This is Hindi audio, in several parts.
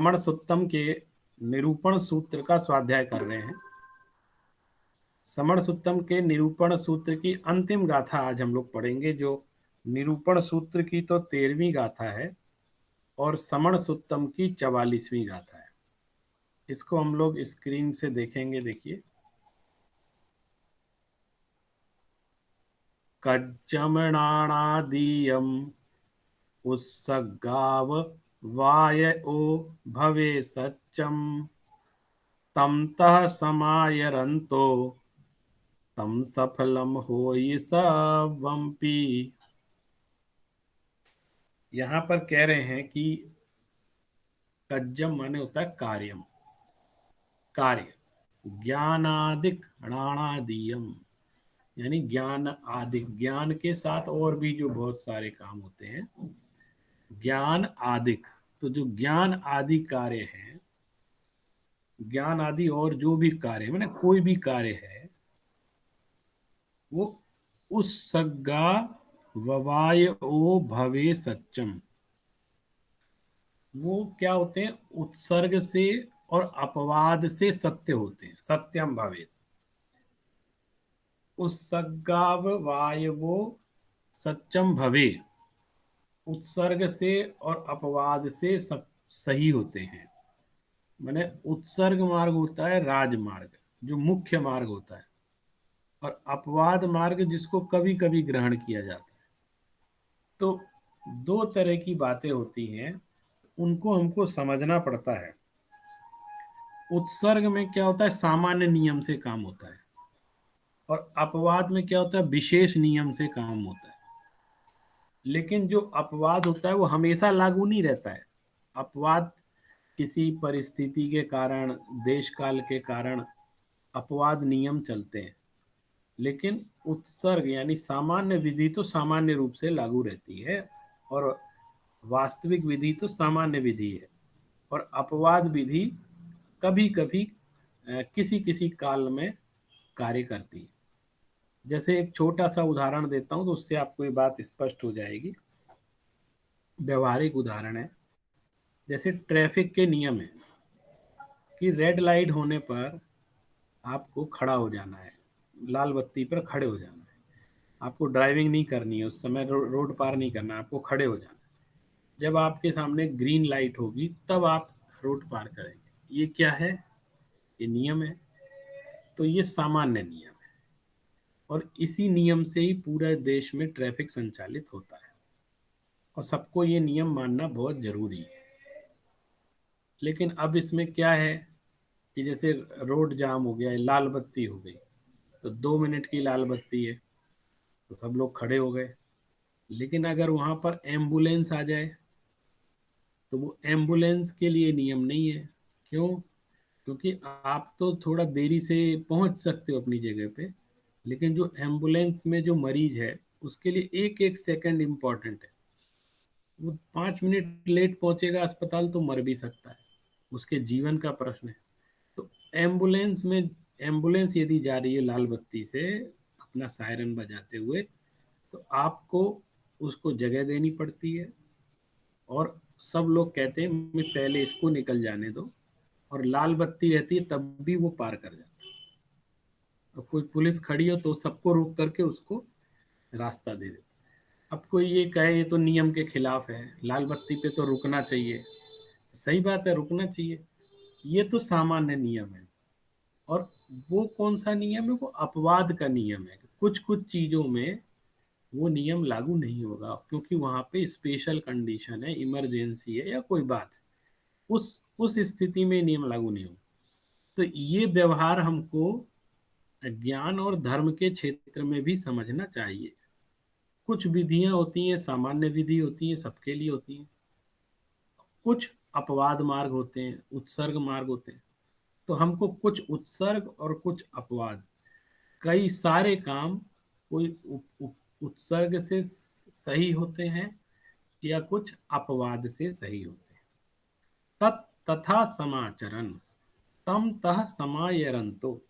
समण सुत्तम के निरूपण सूत्र का स्वाध्याय कर रहे हैं। समण सुत्तम के निरूपण सूत्र की अंतिम गाथा आज हम लोग पढ़ेंगे, जो निरूपण सूत्र की तो 13वीं गाथा है और समण सुत्तम की 44वीं गाथा है। इसको हम लोग स्क्रीन से देखेंगे। देखिए, कज्जमणानादीयम उत्सगाव वाय ओ भवे सच्चम तम तः समायरंतो तम सफलम होई सवंपी। यहाँ पर कह रहे हैं कि कज्जम माने होता है कार्यम, कार्य। ज्ञानादिक णाणादीयम यानी ज्ञान आदि, ज्ञान के साथ और भी जो बहुत सारे काम होते हैं, ज्ञान आदिक। तो जो ज्ञान आदि कार्य हैं, ज्ञान आदि और जो भी कार्य है, मैंने कोई भी कार्य है, वो उस सग्गा ववाय ओ भवे सच्चम, वो क्या होते हैं, उत्सर्ग से और अपवाद से सत्य होते हैं। सत्यम भवे, उत्सर्गाव वायवो सच्चम भवे, उत्सर्ग से और अपवाद से सब सही होते हैं। माने उत्सर्ग मार्ग होता है राजमार्ग, जो मुख्य मार्ग होता है, और अपवाद मार्ग जिसको कभी कभी ग्रहण किया जाता है। तो दो तरह की बातें होती हैं, उनको हमको समझना पड़ता है। उत्सर्ग में क्या होता है, सामान्य नियम से काम होता है, और अपवाद में क्या होता है, विशेष नियम से काम होता है। लेकिन जो अपवाद होता है वो हमेशा लागू नहीं रहता है। अपवाद किसी परिस्थिति के कारण, देश काल के कारण अपवाद नियम चलते हैं, लेकिन उत्सर्ग यानी सामान्य विधि तो सामान्य रूप से लागू रहती है, और वास्तविक विधि तो सामान्य विधि है, और अपवाद विधि कभी कभी किसी किसी काल में कार्य करती है। जैसे एक छोटा सा उदाहरण देता हूं तो उससे आपको ये बात स्पष्ट हो जाएगी। व्यवहारिक उदाहरण है, जैसे ट्रैफिक के नियम है कि रेड लाइट होने पर आपको खड़ा हो जाना है, लाल बत्ती पर खड़े हो जाना है। आपको ड्राइविंग नहीं करनी है उस समय, रोड पार नहीं करना, आपको खड़े हो जाना है। जब आपके सामने ग्रीन लाइट होगी तब आप रोड पार करेंगे। ये क्या है, ये नियम है। तो ये सामान्य नियम है, और इसी नियम से ही पूरे देश में ट्रैफिक संचालित होता है, और सबको ये नियम मानना बहुत जरूरी है। लेकिन अब इसमें क्या है कि जैसे रोड जाम हो गया है, लाल बत्ती हो गई, तो 2 मिनट की लाल बत्ती है, तो सब लोग खड़े हो गए। लेकिन अगर वहां पर एम्बुलेंस आ जाए तो वो एम्बुलेंस के लिए नियम नहीं है। क्यों? क्योंकि आप तो थोड़ा देरी से पहुंच सकते हो अपनी जगह पे, लेकिन जो एम्बुलेंस में जो मरीज है उसके लिए एक एक सेकंड इंपॉर्टेंट है। वो 5 मिनट लेट पहुंचेगा अस्पताल तो मर भी सकता है, उसके जीवन का प्रश्न है। तो एम्बुलेंस में, एम्बुलेंस यदि जा रही है लाल बत्ती से अपना सायरन बजाते हुए, तो आपको उसको जगह देनी पड़ती है, और सब लोग कहते हैं मैं पहले इसको निकल जाने दो, और लाल बत्ती रहती है तब भी वो पार कर जाता है। अब कोई पुलिस खड़ी हो तो सबको रोक करके उसको रास्ता दे देती है। अब कोई ये कहे ये तो नियम के खिलाफ है, लाल बत्ती पे तो रुकना चाहिए। सही बात है, रुकना चाहिए, ये तो सामान्य नियम है। और वो कौन सा नियम है, वो अपवाद का नियम है। कुछ कुछ चीजों में वो नियम लागू नहीं होगा, क्योंकि वहां पे स्पेशल कंडीशन है, इमरजेंसी है या कोई बात है, उस स्थिति में नियम लागू नहीं होगा। तो ये व्यवहार हमको ज्ञान और धर्म के क्षेत्र में भी समझना चाहिए। कुछ विधियां होती हैं, सामान्य विधि होती हैं, सबके लिए होती हैं। कुछ अपवाद मार्ग होते हैं, उत्सर्ग मार्ग होते हैं। तो हमको कुछ उत्सर्ग और कुछ अपवाद, कई सारे काम कोई उत्सर्ग से सही होते हैं या कुछ अपवाद से सही होते हैं। तत् तथा समाचरण तम तः समायरंतो,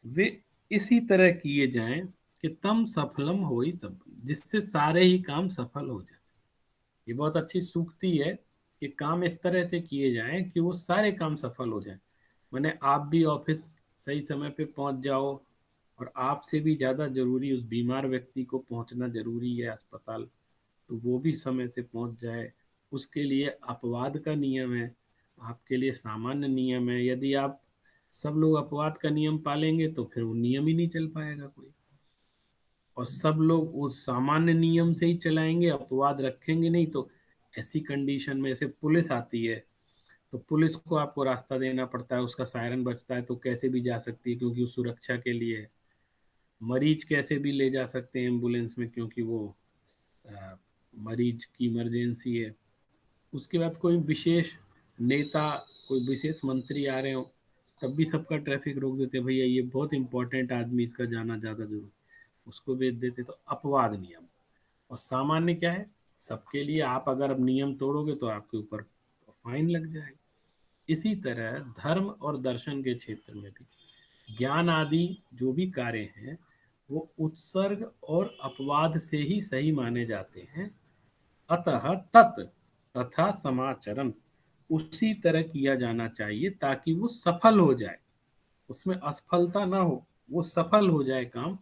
वे इसी तरह किए जाएं कि तम सफलम हो ही सब, जिससे सारे ही काम सफल हो जाए। ये बहुत अच्छी सूक्ति है कि काम इस तरह से किए जाएं कि वो सारे काम सफल हो जाएं। मैंने आप भी ऑफिस सही समय पे पहुंच जाओ, और आपसे भी ज़्यादा जरूरी उस बीमार व्यक्ति को पहुंचना जरूरी है अस्पताल, तो वो भी समय से पहुंच जाए। उसके लिए अपवाद का नियम है, आपके लिए सामान्य नियम है। यदि आप सब लोग अपवाद का नियम पालेंगे तो फिर वो नियम ही नहीं चल पाएगा कोई, और सब लोग उस सामान्य नियम से ही चलाएंगे, अपवाद रखेंगे नहीं, तो ऐसी कंडीशन में ऐसे पुलिस आती है, तो पुलिस को आपको रास्ता देना पड़ता है, उसका सायरन बजता है तो कैसे भी जा सकती है क्योंकि वो सुरक्षा के लिए है। मरीज कैसे भी ले जा सकते हैं एम्बुलेंस में क्योंकि वो अ, मरीज की इमरजेंसी है। उसके बाद कोई विशेष नेता, कोई विशेष मंत्री आ रहे हो, तब भी सबका ट्रैफिक रोक देते, भैया ये बहुत इंपॉर्टेंट आदमी, इसका जाना ज़्यादा जरूरी, उसको भेज देते। तो अपवाद नियम। और सामान्य क्या है, सबके लिए आप अगर अब नियम तोड़ोगे तो आपके ऊपर फाइन लग जाएगा। इसी तरह धर्म और दर्शन के क्षेत्र में भी ज्ञान आदि जो भी कार्य हैं वो उत्सर्ग और अपवाद से ही सही माने जाते हैं। अतः तत् तथा समाचरण उसी तरह किया जाना चाहिए ताकि वो सफल हो जाए, उसमें असफलता ना हो, वो सफल हो जाए काम,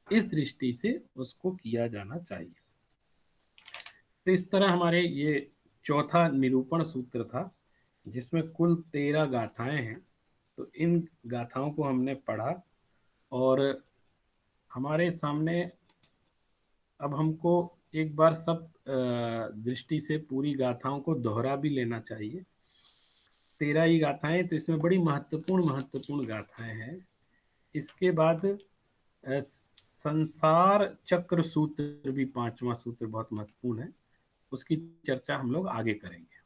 इस दृष्टि से उसको किया जाना चाहिए। तो इस तरह हमारे ये चौथा निरूपण सूत्र था, जिसमें कुल 13 गाथाएं हैं। तो इन गाथाओं को हमने पढ़ा, और हमारे सामने अब हमको एक बार सब दृष्टि से पूरी गाथाओं को दोहरा भी लेना चाहिए। 13 ही गाथाएं, तो इसमें बड़ी महत्वपूर्ण महत्वपूर्ण गाथाएं हैं। इसके बाद संसार चक्र सूत्र भी, पांचवा सूत्र बहुत महत्वपूर्ण है, उसकी चर्चा हम लोग आगे करेंगे।